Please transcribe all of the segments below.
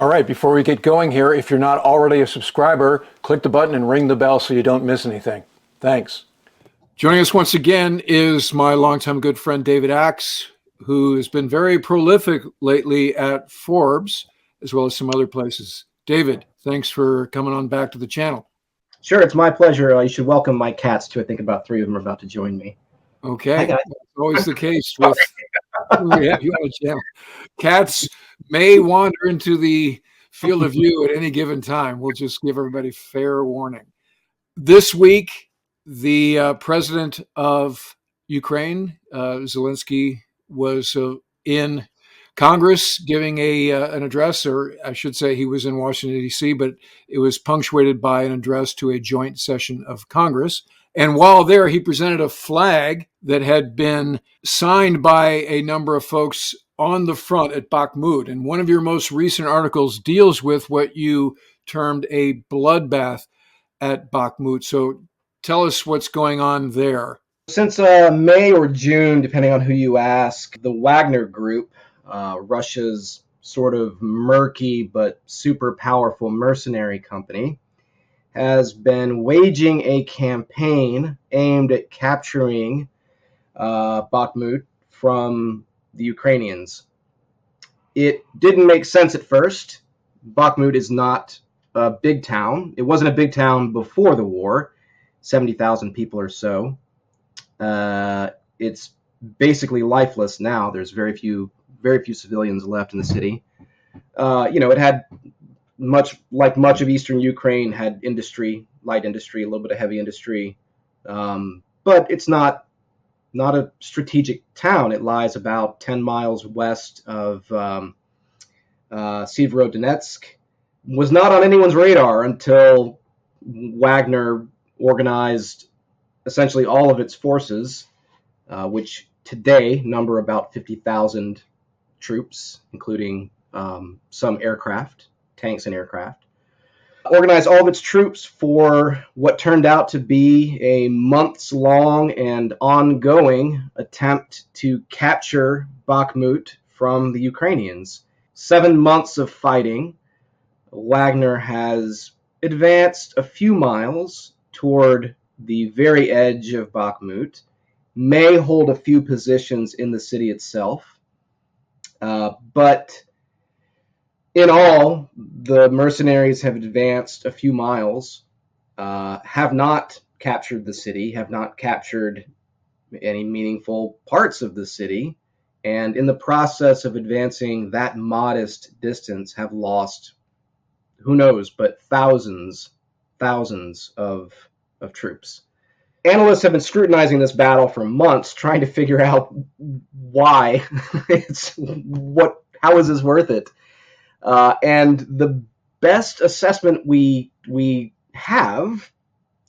All right, before we get going here, if you're not already a subscriber, click the button and ring the bell so you don't miss anything. Thanks. Joining us once again is my longtime good friend David Axe, who has been very prolific lately at Forbes, as well as some other places. David, thanks for coming on back to the channel. Sure, it's my pleasure. You should welcome my cats too. I think about 3 of them are about to join me. Okay, Hi, guys. that's always the case with we have you on the channel. Cats may wander into the field of view at any given time. We'll just give everybody fair warning. This week, the president of Ukraine, Zelensky, was in Congress giving an address, or I should say he was in Washington, D.C., but it was punctuated by an address to a joint session of Congress. And while there, he presented a flag that had been signed by a number of folks on the front at Bakhmut. And one of your most recent articles deals with what you termed a bloodbath at Bakhmut. So tell us what's going on there. Since May or June, depending on who you ask, the Wagner Group, Russia's sort of murky but super powerful mercenary company, has been waging a campaign aimed at capturing Bakhmut from the Ukrainians. It didn't make sense at first. Bakhmut is not a big town. It wasn't a big town before the war, 70,000 people or so. It's basically lifeless now. There's very few civilians left in the city. It had much of Eastern Ukraine had industry, light industry, a little bit of heavy industry, but it's not a strategic town. It lies about 10 miles west of Severodonetsk. Was not on anyone's radar until Wagner organized essentially all of its forces, which today number about 50,000 troops, including some aircraft, tanks and aircraft. Organized all of its troops for what turned out to be a months-long and ongoing attempt to capture Bakhmut from the Ukrainians. 7 months of fighting. Wagner has advanced a few miles toward the very edge of Bakhmut, may hold a few positions in the city itself, but in all, the mercenaries have advanced a few miles, have not captured the city, have not captured any meaningful parts of the city, and in the process of advancing that modest distance have lost, who knows, but thousands of troops. Analysts have been scrutinizing this battle for months, trying to figure out why. How is this worth it? And the best assessment we have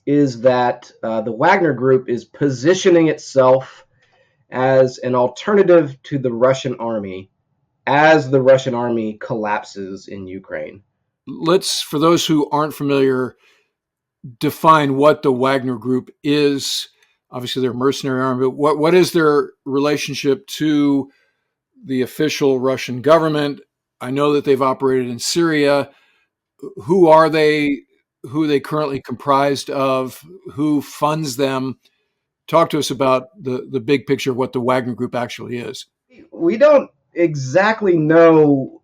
is that the Wagner Group is positioning itself as an alternative to the Russian army as the Russian army collapses in Ukraine. Let's, for those who aren't familiar, define what the Wagner Group is. Obviously, they're a mercenary army, but what is their relationship to the official Russian government? I know that they've operated in Syria. Who are they? Who are they currently comprised of? Who funds them? Talk to us about the big picture of what the Wagner Group actually is. We don't exactly know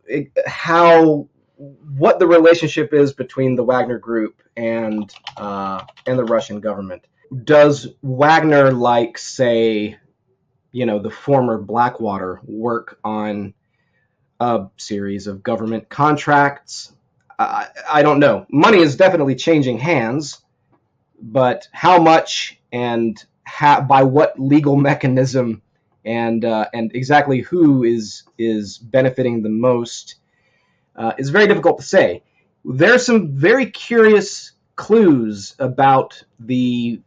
what the relationship is between the Wagner Group and the Russian government. Does Wagner, like, say, the former Blackwater, work on a series of government contracts? I don't know. Money is definitely changing hands, but how much and by what legal mechanism and exactly who is benefiting the most is very difficult to say. There's some very curious clues about the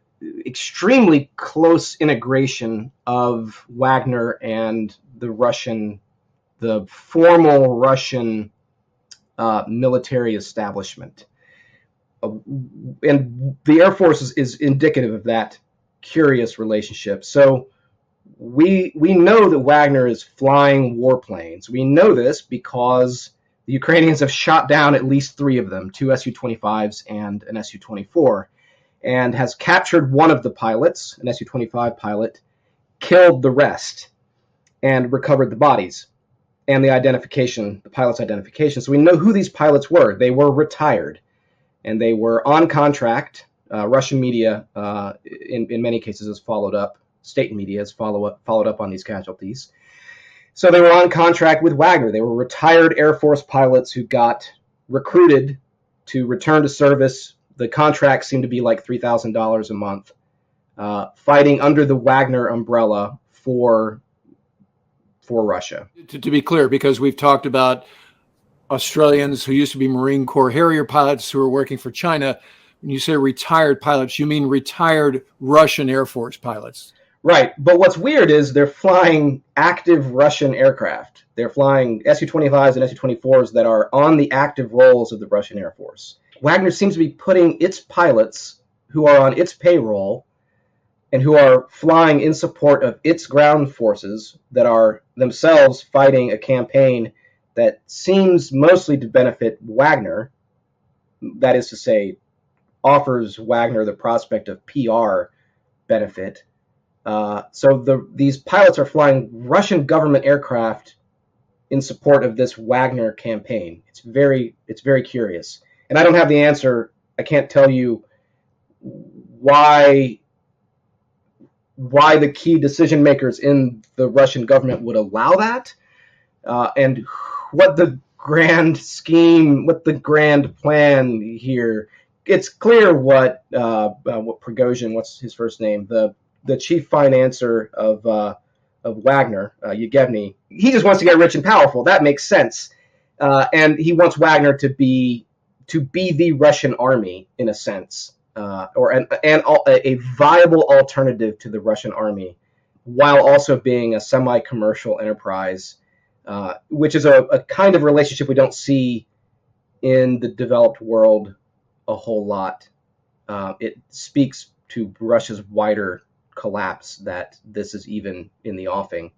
extremely close integration of Wagner and the formal Russian military establishment. And the Air Force is indicative of that curious relationship. So we know that Wagner is flying warplanes. We know this because The Ukrainians have shot down at least 3 of them, 2 Su-25s and an Su-24, and has captured one of the pilots, an Su-25 pilot, killed the rest, and recovered the bodies and the pilot's identification. So we know who these pilots were. They were retired, and they were on contract. Russian media, in many cases, has followed up. State media has followed up on these casualties. So they were on contract with Wagner. They were retired Air Force pilots who got recruited to return to service. The contract seemed to be like $3,000 a month, fighting under the Wagner umbrella for Russia. To be clear, because we've talked about Australians who used to be Marine Corps Harrier pilots who are working for China. When you say retired pilots, you mean retired Russian Air Force pilots. Right. But what's weird is they're flying active Russian aircraft. They're flying Su-25s and Su-24s that are on the active rolls of the Russian Air Force. Wagner seems to be putting its pilots who are on its payroll and who are flying in support of its ground forces that are themselves fighting a campaign that seems mostly to benefit Wagner. That is to say, offers Wagner the prospect of PR benefit. So these pilots are flying Russian government aircraft in support of this Wagner campaign. It's very curious, and I don't have the answer. I can't tell you why the key decision makers in the Russian government would allow that, and what the grand scheme, what the grand plan here. It's clear what Prigozhin, what's his first name, the chief financier of Wagner, Yevgeny, he just wants to get rich and powerful. That makes sense, and he wants Wagner to be the Russian army in a sense, or a viable alternative to the Russian army, while also being a semi-commercial enterprise, which is a kind of relationship we don't see in the developed world a whole lot. It speaks to Russia's wider collapse that this is even in the offing.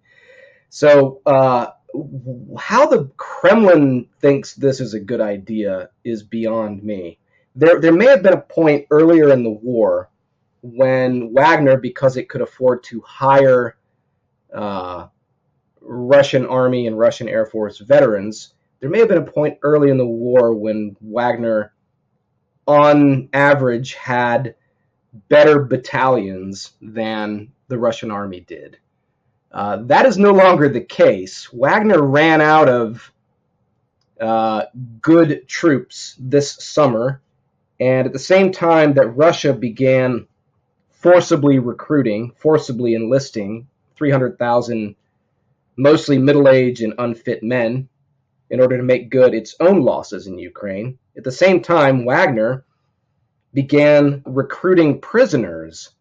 So how the Kremlin thinks this is a good idea is beyond me. There may have been a point earlier in the war when Wagner, because it could afford to hire Russian Army and Russian Air Force veterans, there may have been a point early in the war when Wagner, on average, had better battalions than the Russian army did. That is no longer the case. Wagner ran out of good troops this summer, and at the same time that Russia began forcibly enlisting 300,000 mostly middle-aged and unfit men in order to make good its own losses in Ukraine. At the same time, Wagner began recruiting prisoners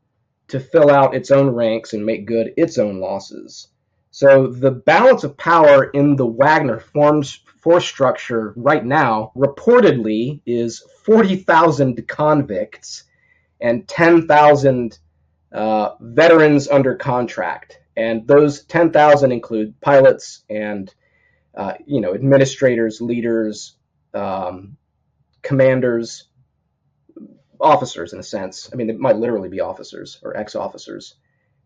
to fill out its own ranks and make good its own losses. So the balance of power in the Wagner force structure right now reportedly is 40,000 convicts and 10,000 veterans under contract. And those 10,000 include pilots and administrators, leaders, commanders, officers in a sense. I mean, they might literally be officers or ex-officers,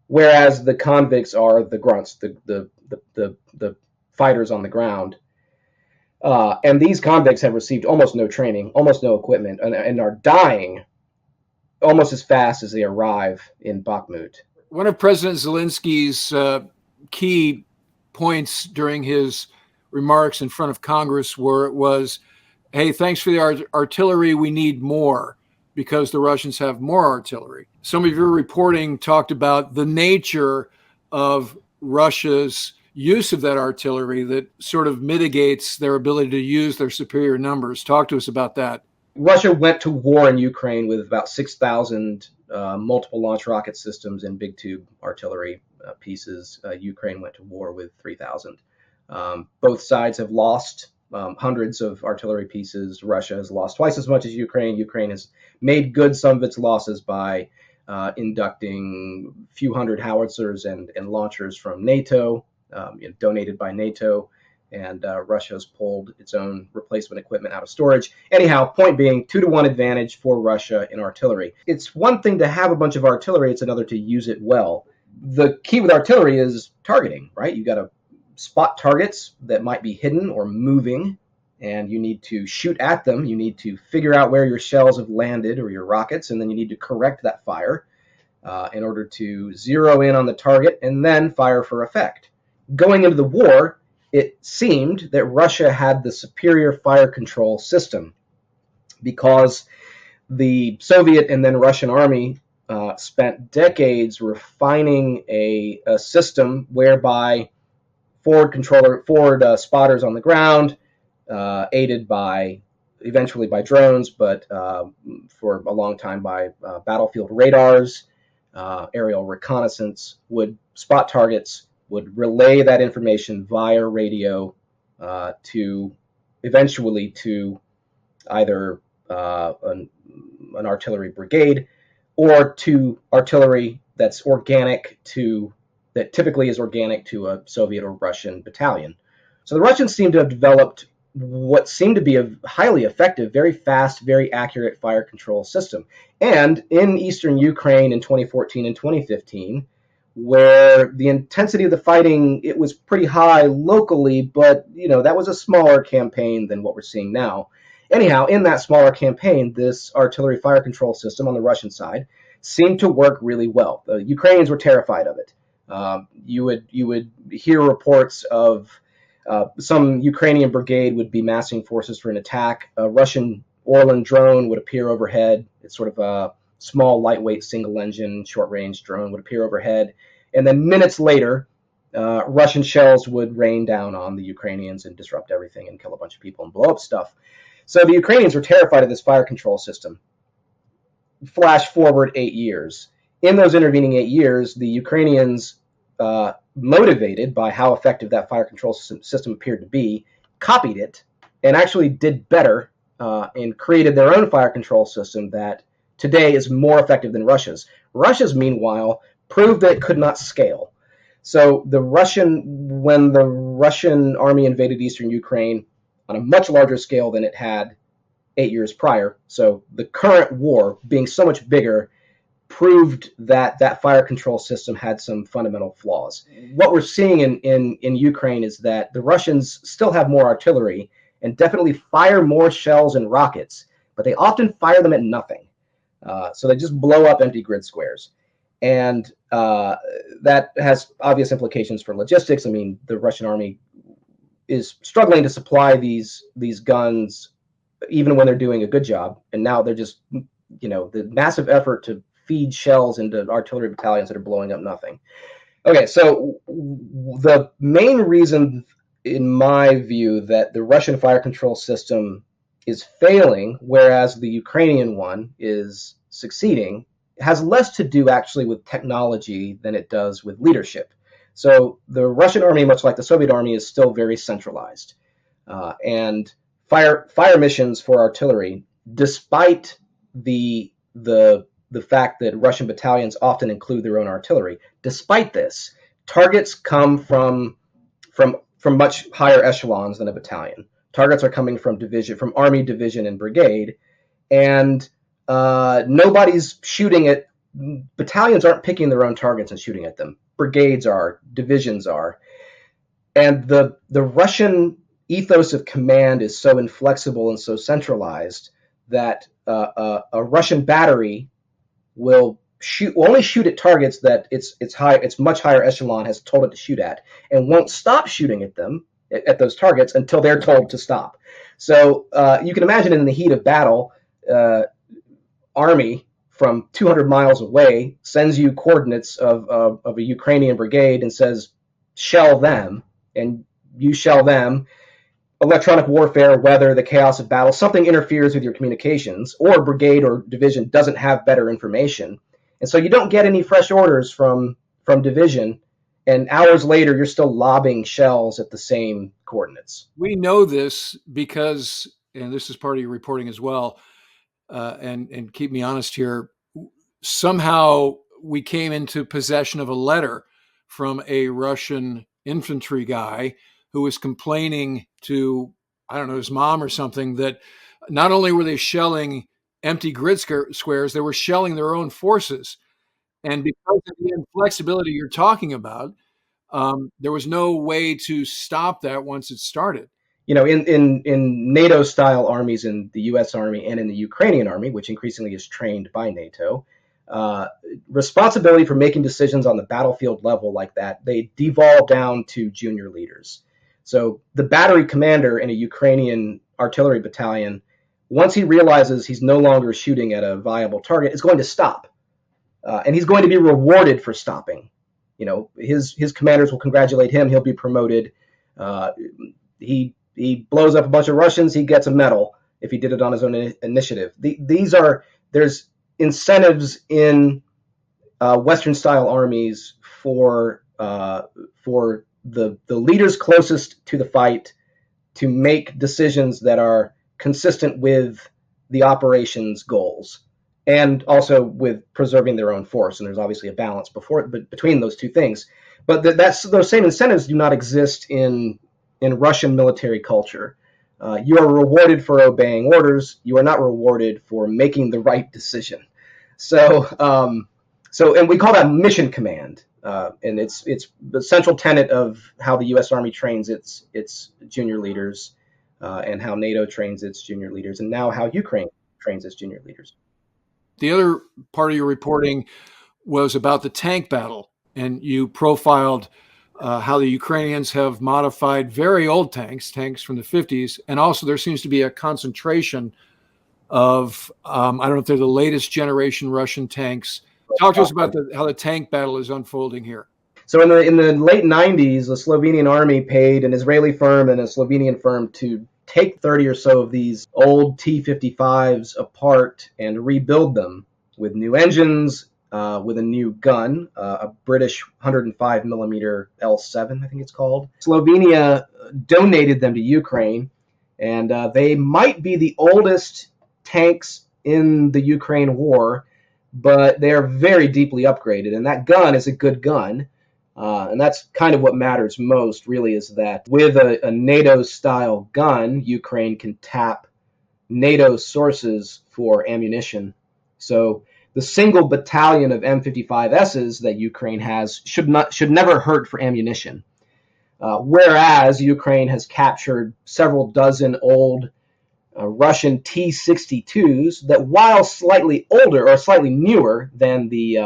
whereas the convicts are the grunts, the fighters on the ground. And these convicts have received almost no training, almost no equipment, and are dying almost as fast as they arrive in Bakhmut. One of President Zelensky's key points during his remarks in front of Congress was, hey, thanks for the artillery, we need more, because the Russians have more artillery. Some of your reporting talked about the nature of Russia's use of that artillery that sort of mitigates their ability to use their superior numbers. Talk to us about that. Russia went to war in Ukraine with about 6,000 multiple launch rocket systems and big tube artillery pieces. Ukraine went to war with 3,000. Both sides have lost hundreds of artillery pieces. Russia has lost twice as much as Ukraine. Ukraine has made good some of its losses by inducting a few hundred howitzers and launchers from NATO, donated by NATO, and Russia's pulled its own replacement equipment out of storage. Anyhow, point being, 2-to-1 advantage for Russia in artillery. It's one thing to have a bunch of artillery, it's another to use it well. The key with artillery is targeting, right? You got to spot targets that might be hidden or moving, and you need to shoot at them. You need to figure out where your shells have landed or your rockets, and then you need to correct that fire in order to zero in on the target and then fire for effect. Going into the war, it seemed that Russia had the superior fire control system because the Soviet and then Russian army spent decades refining a system whereby forward spotters on the ground, aided eventually by drones, but for a long time by battlefield radars, aerial reconnaissance, would spot targets, would relay that information via radio to eventually to either an artillery brigade or to artillery that typically is organic to a Soviet or Russian battalion. So the Russians seem to have developed what seemed to be a highly effective, very fast, very accurate fire control system. And in eastern Ukraine in 2014 and 2015, where the intensity of the fighting, it was pretty high locally, but that was a smaller campaign than what we're seeing now. Anyhow, in that smaller campaign, this artillery fire control system on the Russian side seemed to work really well. The Ukrainians were terrified of it. You would hear reports of some Ukrainian brigade would be massing forces for an attack. A Russian Orlan drone would appear overhead. It's sort of a small, lightweight, single-engine, short-range drone would appear overhead. And then minutes later, Russian shells would rain down on the Ukrainians and disrupt everything and kill a bunch of people and blow up stuff. So the Ukrainians were terrified of this fire control system. Flash forward 8 years. In those intervening 8 years, the Ukrainians, motivated by how effective that fire control system appeared to be, copied it and actually did better and created their own fire control system that today is more effective than Russia's. Russia's, meanwhile, proved that it could not scale. So when the Russian army invaded eastern Ukraine on a much larger scale than it had 8 years prior, so the current war being so much bigger, proved that fire control system had some fundamental flaws. What we're seeing in Ukraine is that the Russians still have more artillery and definitely fire more shells and rockets, but they often fire them at nothing. So they just blow up empty grid squares. And that has obvious implications for logistics. I mean, the Russian army is struggling to supply these guns even when they're doing a good job. And now they're just, the massive effort to feed shells into artillery battalions that are blowing up nothing. Okay, so the main reason, in my view, that the Russian fire control system is failing, whereas the Ukrainian one is succeeding, has less to do actually with technology than it does with leadership. So the Russian army, much like the Soviet army, is still very centralized. And fire missions for artillery, despite the fact that Russian battalions often include their own artillery, despite this, targets come from much higher echelons than a battalion. Targets are coming from army, division, and brigade, and nobody's shooting at. Battalions aren't picking their own targets and shooting at them. Brigades are, divisions are, and the Russian ethos of command is so inflexible and so centralized that a Russian battery will only shoot at targets that its much higher echelon has told it to shoot at, and won't stop shooting at them at those targets until they're told to stop. So you can imagine in the heat of battle, army from 200 miles away sends you coordinates of a Ukrainian brigade and says, shell them, and you shell them. Electronic warfare, weather, the chaos of battle, something interferes with your communications, or brigade or division doesn't have better information. And so you don't get any fresh orders from division, and hours later you're still lobbing shells at the same coordinates. We know this because, and this is part of your reporting as well, and keep me honest here, somehow we came into possession of a letter from a Russian infantry guy who was complaining to, I don't know, his mom or something, that not only were they shelling empty grid squares, they were shelling their own forces. And because of the inflexibility you're talking about, there was no way to stop that once it started. In NATO style armies, in the U.S. Army and in the Ukrainian Army, which increasingly is trained by NATO, responsibility for making decisions on the battlefield level like that, they devolve down to junior leaders. So the battery commander in a Ukrainian artillery battalion, once he realizes he's no longer shooting at a viable target, is going to stop. And he's going to be rewarded for stopping. His commanders will congratulate him. He'll be promoted. He blows up a bunch of Russians. He gets a medal if he did it on his own initiative. There's incentives in Western style armies for the leaders closest to the fight to make decisions that are consistent with the operation's goals, and also with preserving their own force. And there's obviously a balance between those two things. But those same incentives do not exist in Russian military culture. You are rewarded for obeying orders. You are not rewarded for making the right decision. So and we call that mission command. And it's the central tenet of how the U.S. Army trains its junior leaders, and how NATO trains its junior leaders, and now how Ukraine trains its junior leaders. The other part of your reporting was about the tank battle, and you profiled how the Ukrainians have modified very old tanks from the 50s, and also there seems to be a concentration of, I don't know if they're the latest generation Russian tanks. Talk to us about how the tank battle is unfolding here. So in the late 90s, the Slovenian army paid an Israeli firm and a Slovenian firm to take 30 or so of these old T-55s apart and rebuild them with new engines, with a new gun, a British 105 millimeter L7, I think it's called. Slovenia donated them to Ukraine, and they might be the oldest tanks in the Ukraine war, but they are very deeply upgraded, and that gun is a good gun. And that's kind of what matters most, really, is that with a NATO-style gun, Ukraine can tap NATO sources for ammunition. So the single battalion of M55Ss that Ukraine has should never hurt for ammunition. Whereas Ukraine has captured several dozen old Russian T-62s that, while slightly older or slightly newer than the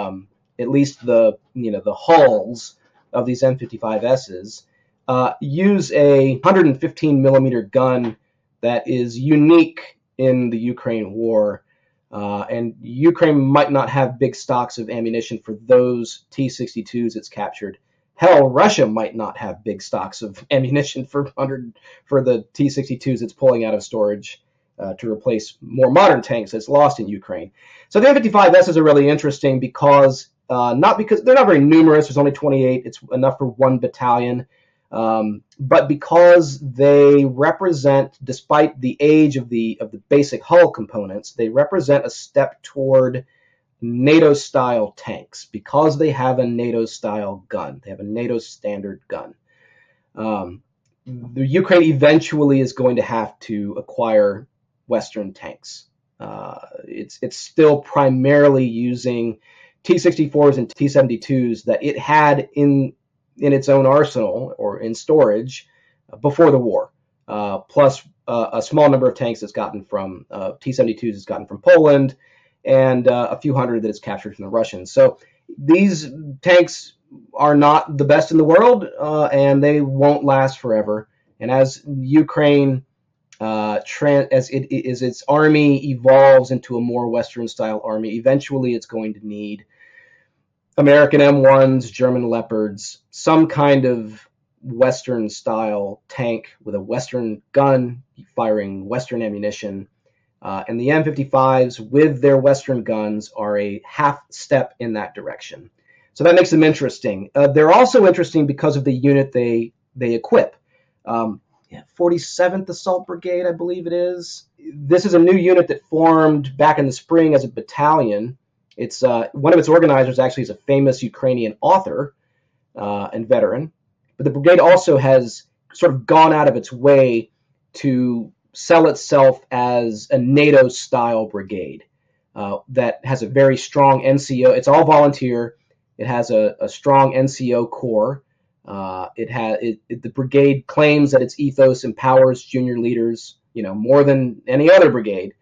at least the hulls of these M55Ss, use a 115 millimeter gun that is unique in the Ukraine war. And Ukraine might not have big stocks of ammunition for those T-62s it's captured. Hell, Russia might not have big stocks of ammunition for the T-62s it's pulling out of storage to replace more modern tanks that's lost in Ukraine. So the M55Ss are really interesting because not because they're not very numerous. There's only 28. It's enough for one battalion. But because they represent, despite the age of the basic hull components, they represent a step toward NATO-style tanks because they have a NATO-style gun. They have a NATO standard gun. The Ukraine eventually is going to have to acquire Western tanks. It's still primarily using T-64s and T-72s that it had in its own arsenal or in storage before the war, plus a small number of tanks it's gotten from T-72s it's gotten from Poland, and a few hundred that it's captured from the Russians. So these tanks are not the best in the world, and they won't last forever. And as Ukraine, as its army evolves into a more Western-style army, eventually it's going to need American M1s, German Leopards, some kind of Western-style tank with a Western gun firing Western ammunition. And the M55s with their Western guns are a half step in that direction. So that makes them interesting. They're also interesting because of the unit they equip. 47th Assault Brigade, I believe it is. This is a new unit that formed back in the spring as a battalion. It's one of its organizers actually is a famous Ukrainian author and veteran. But the brigade also has sort of gone out of its way to sell itself as a NATO-style brigade that has a very strong NCO. It's all volunteer. It has a strong NCO core. The brigade claims that its ethos empowers junior leaders, more than any other brigade.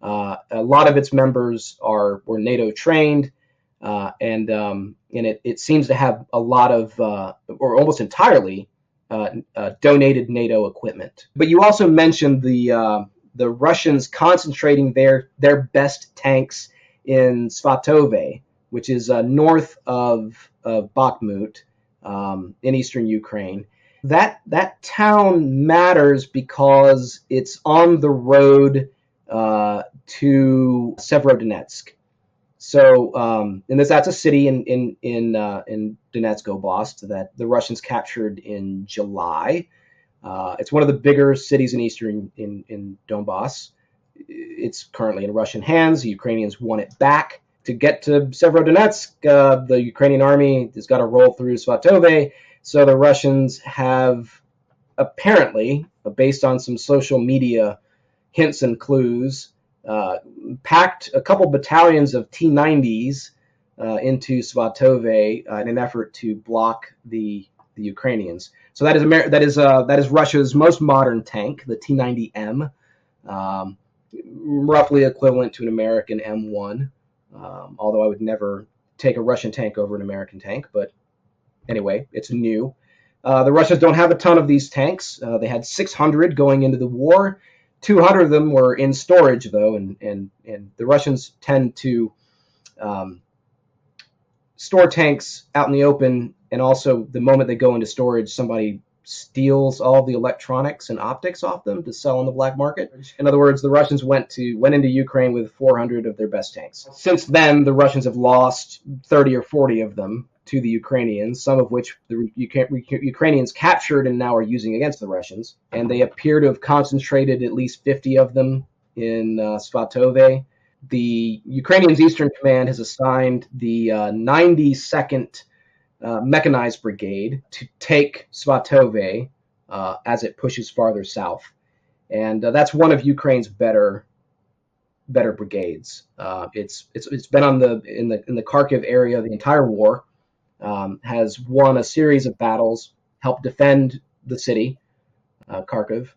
A lot of its members were NATO trained, and it seems to have a lot of, or almost entirely, donated NATO equipment. But you also mentioned the Russians concentrating their best tanks in Svatove, which is north of Bakhmut, in eastern Ukraine. That town matters because it's on the road to Severodonetsk. So, and that's a city in Donetsk Oblast that the Russians captured in July. It's one of the bigger cities in eastern in Donbass. It's currently in Russian hands. The Ukrainians won it back. To get to Severodonetsk, the Ukrainian army has got to roll through Svatove. So the Russians have apparently, based on some social media hints and clues, packed a couple battalions of T-90s into Svatove in an effort to block the Ukrainians. So that is Russia's most modern tank, the T-90M, roughly equivalent to an American M1. Although I would never take a Russian tank over an American tank, but anyway, it's new. The Russians don't have a ton of these tanks. They had 600 going into the war. 200 of them were in storage, though, and the Russians tend to store tanks out in the open, and also the moment they go into storage, somebody steals all the electronics and optics off them to sell on the black market. In other words, the Russians went into Ukraine with 400 of their best tanks. Since then, the Russians have lost 30 or 40 of them to the Ukrainians, some of which the Ukrainians captured and now are using against the Russians. And they appear to have concentrated at least 50 of them in Svatove. The Ukrainians' Eastern Command has assigned the 92nd Mechanized Brigade to take Svatove as it pushes farther south, and that's one of Ukraine's better brigades. It's been in the Kharkiv area the entire war, has won a series of battles, helped defend the city, Kharkiv,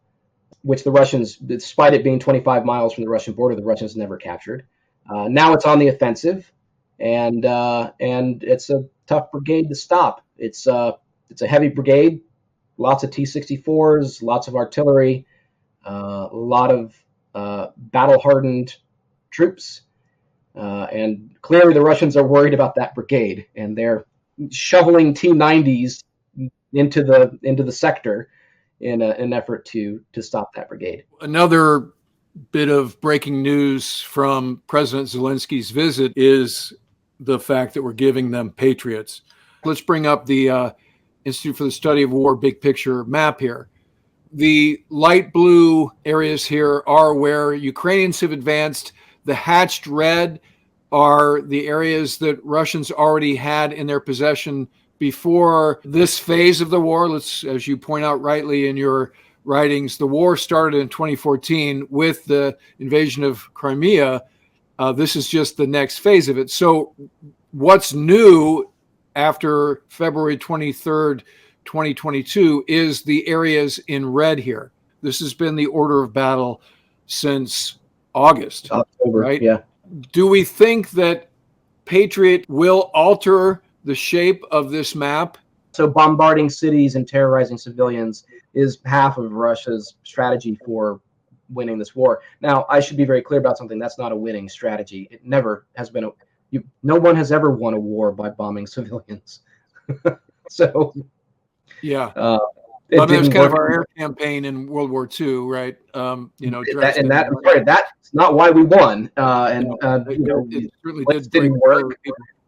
which the Russians, despite it being 25 miles from the Russian border, the Russians never captured. Now it's on the offensive, and it's a tough brigade to stop. It's a heavy brigade, lots of T-64s, lots of artillery, a lot of battle-hardened troops, and clearly the Russians are worried about that brigade, and they're shoveling T-90s into the sector in an effort to stop that brigade. Another bit of breaking news from President Zelensky's visit is the fact that we're giving them Patriots. Let's bring up the Institute for the Study of War big picture map here. The light blue areas here are where Ukrainians have advanced. The hatched red are the areas that Russians already had in their possession before this phase of the war. As you point out rightly in your writings, the war started in 2014 with the invasion of Crimea. This is just the next phase of it. So what's new after February 23rd, 2022 is the areas in red here. This has been the order of battle since October, right? Yeah. Do we think that Patriot will alter the shape of this map? So bombarding cities and terrorizing civilians is half of Russia's strategy for winning this war. Now, I should be very clear about something. That's not a winning strategy. It never has been. No one has ever won a war by bombing civilians. So, yeah. That was kind of our air campaign in World War II, right? That's not why we won. It certainly didn't work.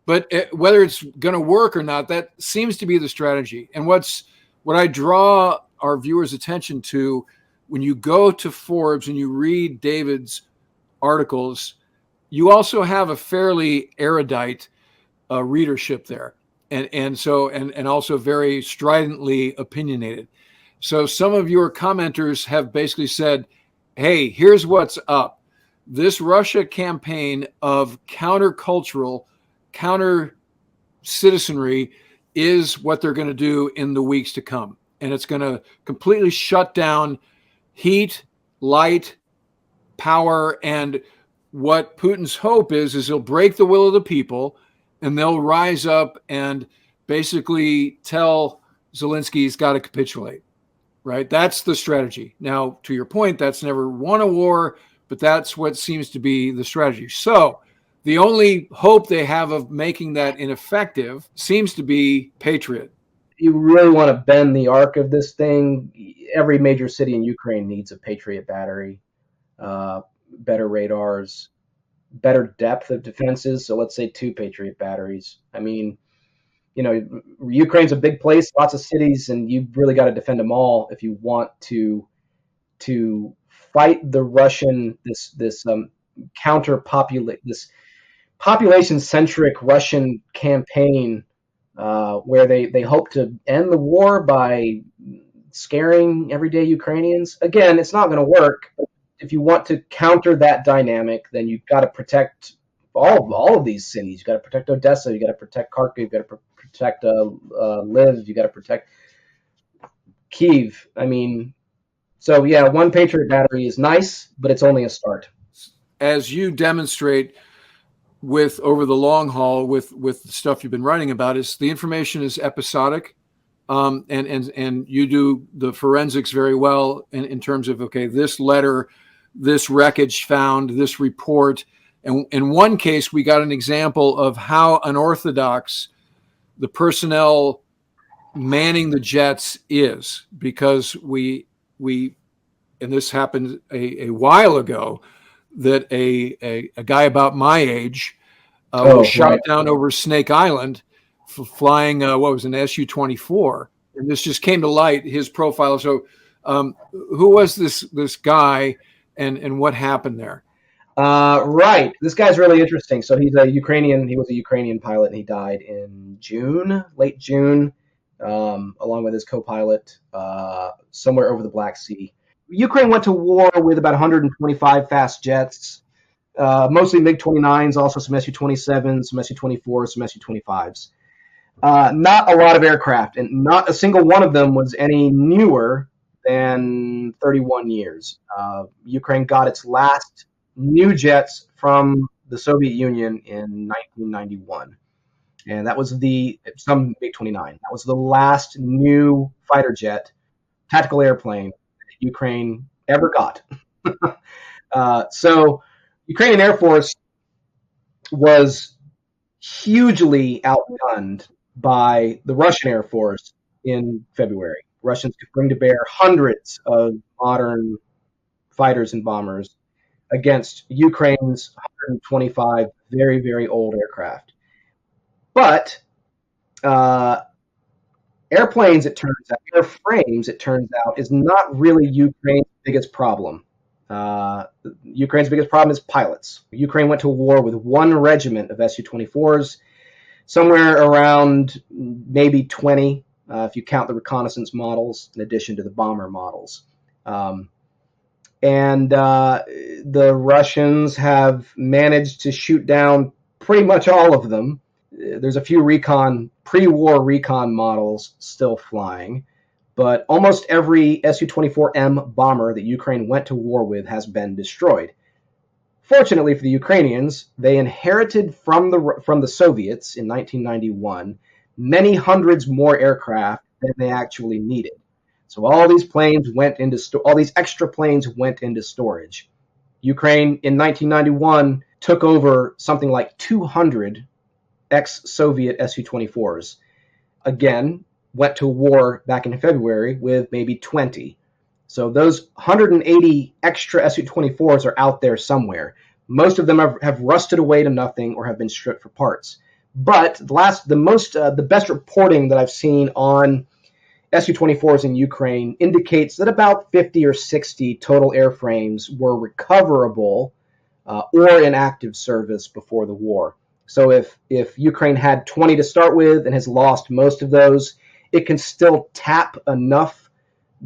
But whether it's going to work or not, that seems to be the strategy. And what I draw our viewers' attention to, when you go to Forbes and you read David's articles, you also have a fairly erudite readership there, and also very stridently opinionated. So some of your commenters have basically said, hey, here's what's up. This Russia campaign of countercultural, counter citizenry is what they're going to do in the weeks to come. And it's going to completely shut down heat, light, power. And what Putin's hope is he'll break the will of the people and they'll rise up and basically tell Zelensky he's got to capitulate, right? That's the strategy. Now, to your point, that's never won a war, but that's what seems to be the strategy. So the only hope they have of making that ineffective seems to be Patriot. You really want to bend the arc of this thing. Every major city in Ukraine needs a Patriot battery, better radars, better depth of defenses. So let's say 2 Patriot batteries. I mean, Ukraine's a big place, lots of cities, and you've really got to defend them all if you want to fight the Russian this population-centric Russian campaign where they hope to end the war by scaring everyday Ukrainians. Again, it's not going to work. But if you want to counter that dynamic, then you've got to protect all of these cities. You've got to protect Odessa. You've got to protect Kharkiv. You've got to protect Lviv. You've got to protect Kyiv. I mean, so yeah, 1 Patriot battery is nice, but it's only a start. As you demonstrate with over the long haul with the stuff you've been writing about, is the information is episodic, and you do the forensics very well in terms of, okay, this letter, this wreckage found, this report. And in one case, we got an example of how unorthodox the personnel manning the jets is, because we and this happened a while ago, that a guy about my age was shot down over Snake Island for flying what was an Su-24, and this just came to light, his profile. So who was this guy, and what happened there? Right. This guy's really interesting. So he's a Ukrainian. He was a Ukrainian pilot, and he died in late June, along with his co-pilot, somewhere over the Black Sea. Ukraine went to war with about 125 fast jets, mostly MiG-29s, also some Su-27s, some Su-24s, some Su-25s. Not a lot of aircraft, and not a single one of them was any newer than 31 years. Ukraine got its last new jets from the Soviet Union in 1991. And that was some MiG-29. That was the last new fighter jet, tactical airplane that Ukraine ever got. So Ukrainian Air Force was hugely outgunned by the Russian Air Force in February. Russians could bring to bear hundreds of modern fighters and bombers against Ukraine's 125 very, very old aircraft. But airframes, it turns out, is not really Ukraine's biggest problem. Ukraine's biggest problem is pilots. Ukraine went to war with 1 regiment of Su-24s, somewhere around maybe 20, if you count the reconnaissance models, in addition to the bomber models. And the Russians have managed to shoot down pretty much all of them. There's a few pre-war recon models still flying, but almost every Su-24M bomber that Ukraine went to war with has been destroyed. Fortunately for the Ukrainians, they inherited from the Soviets in 1991 many hundreds more aircraft than they actually needed. So all these extra planes went into storage. Ukraine in 1991 took over something like 200 ex-Soviet Su-24s. Again, went to war back in February with maybe 20. So those 180 extra Su-24s are out there somewhere. Most of them have rusted away to nothing or have been stripped for parts. But the best reporting that I've seen on Su-24s in Ukraine indicates that about 50 or 60 total airframes were recoverable or in active service before the war. So if Ukraine had 20 to start with and has lost most of those, it can still tap enough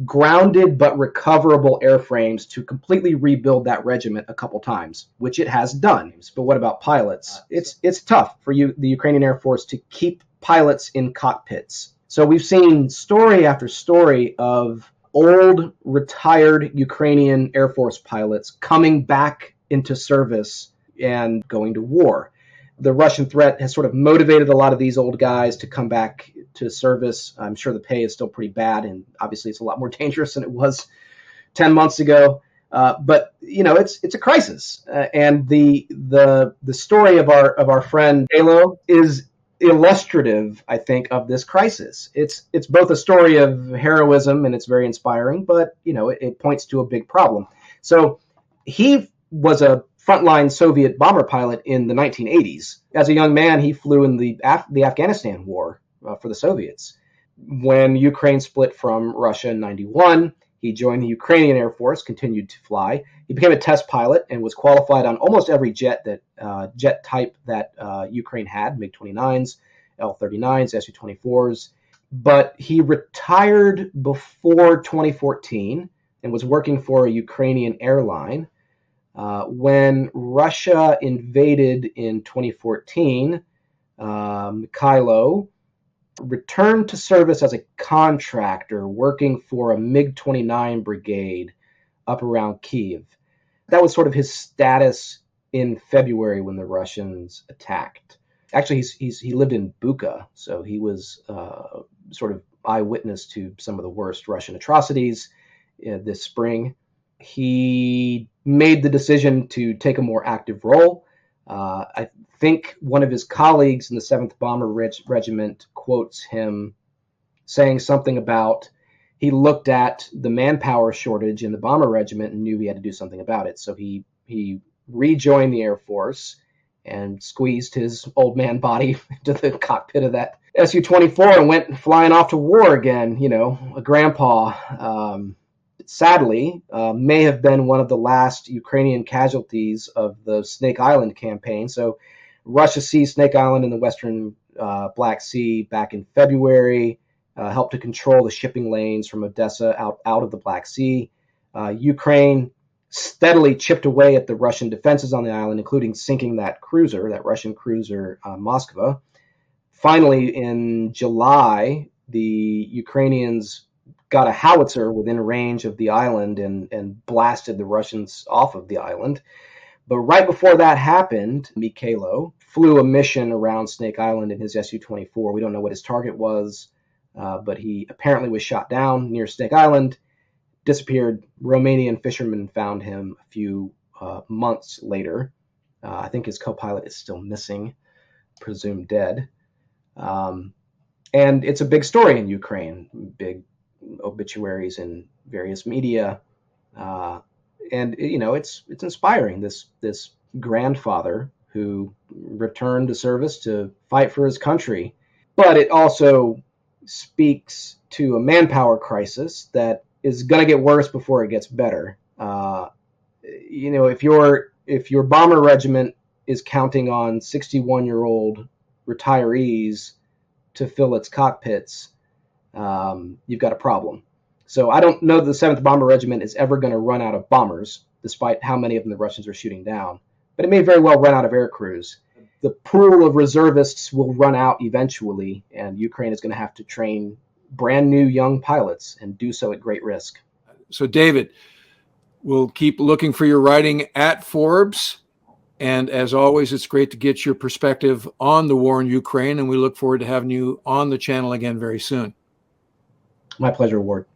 grounded but recoverable airframes to completely rebuild that regiment a couple times, which it has done. But what about pilots? It's tough for the Ukrainian Air Force to keep pilots in cockpits. So we've seen story after story of old retired Ukrainian Air Force pilots coming back into service and going to war. The Russian threat has sort of motivated a lot of these old guys to come back to service. I'm sure the pay is still pretty bad, and obviously it's a lot more dangerous than it was 10 months ago. But it's a crisis, and the story of our friend Carroll is illustrative, I think, of this crisis. It's both a story of heroism, and it's very inspiring, but it points to a big problem. So he was a frontline Soviet bomber pilot in the 1980s. As a young man, he flew in the Afghanistan war for the Soviets. When Ukraine split from Russia in 91, he joined the Ukrainian Air Force, continued to fly. He became a test pilot and was qualified on almost every jet type that Ukraine had, MiG-29s, L-39s, Su-24s. But he retired before 2014 and was working for a Ukrainian airline. When Russia invaded in 2014, Mikhailo returned to service as a contractor working for a MiG-29 brigade up around Kyiv. That was sort of his status in February when the Russians attacked. Actually, he lived in Bucha, so he was sort of eyewitness to some of the worst Russian atrocities this spring. He made the decision to take a more active role. I think one of his colleagues in the 7th Bomber Regiment quotes him saying something about he looked at the manpower shortage in the Bomber Regiment and knew he had to do something about it. So he rejoined the Air Force and squeezed his old man body into the cockpit of that Su-24 and went flying off to war again, a grandpa. Sadly, may have been one of the last Ukrainian casualties of the Snake Island campaign. So Russia seized Snake Island in the western Black Sea back in February, helped to control the shipping lanes from Odessa out of the Black Sea. Ukraine steadily chipped away at the Russian defenses on the island, including sinking that Russian cruiser Moskva. Finally, in July, the Ukrainians got a howitzer within range of the island and blasted the Russians off of the island. But right before that happened, Mikhailo flew a mission around Snake Island in his Su-24. We don't know what his target was, but he apparently was shot down near Snake Island, disappeared. Romanian fishermen found him a few months later. I think his co-pilot is still missing, presumed dead. And it's a big story in Ukraine, big obituaries in various media, and it's inspiring. This grandfather who returned to service to fight for his country, but it also speaks to a manpower crisis that is going to get worse before it gets better. If your bomber regiment is counting on 61-year-old retirees to fill its cockpits, you've got a problem. So I don't know that the 7th Bomber Regiment is ever going to run out of bombers, despite how many of them the Russians are shooting down. But it may very well run out of air crews. The pool of reservists will run out eventually, and Ukraine is going to have to train brand new young pilots and do so at great risk. So, David, we'll keep looking for your writing at Forbes. And as always, it's great to get your perspective on the war in Ukraine, and we look forward to having you on the channel again very soon. My pleasure, Ward.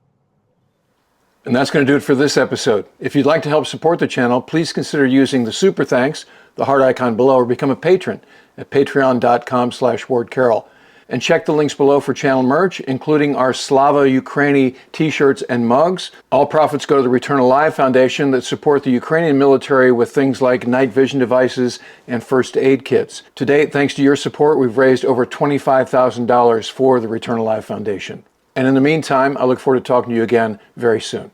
And that's going to do it for this episode. If you'd like to help support the channel, please consider using the super thanks, the heart icon below, or become a patron at patreon.com/WardCarroll. And check the links below for channel merch, including our Slava Ukraini t-shirts and mugs. All profits go to the Return Alive Foundation that support the Ukrainian military with things like night vision devices and first aid kits. To date, thanks to your support, we've raised over $25,000 for the Return Alive Foundation. And in the meantime, I look forward to talking to you again very soon.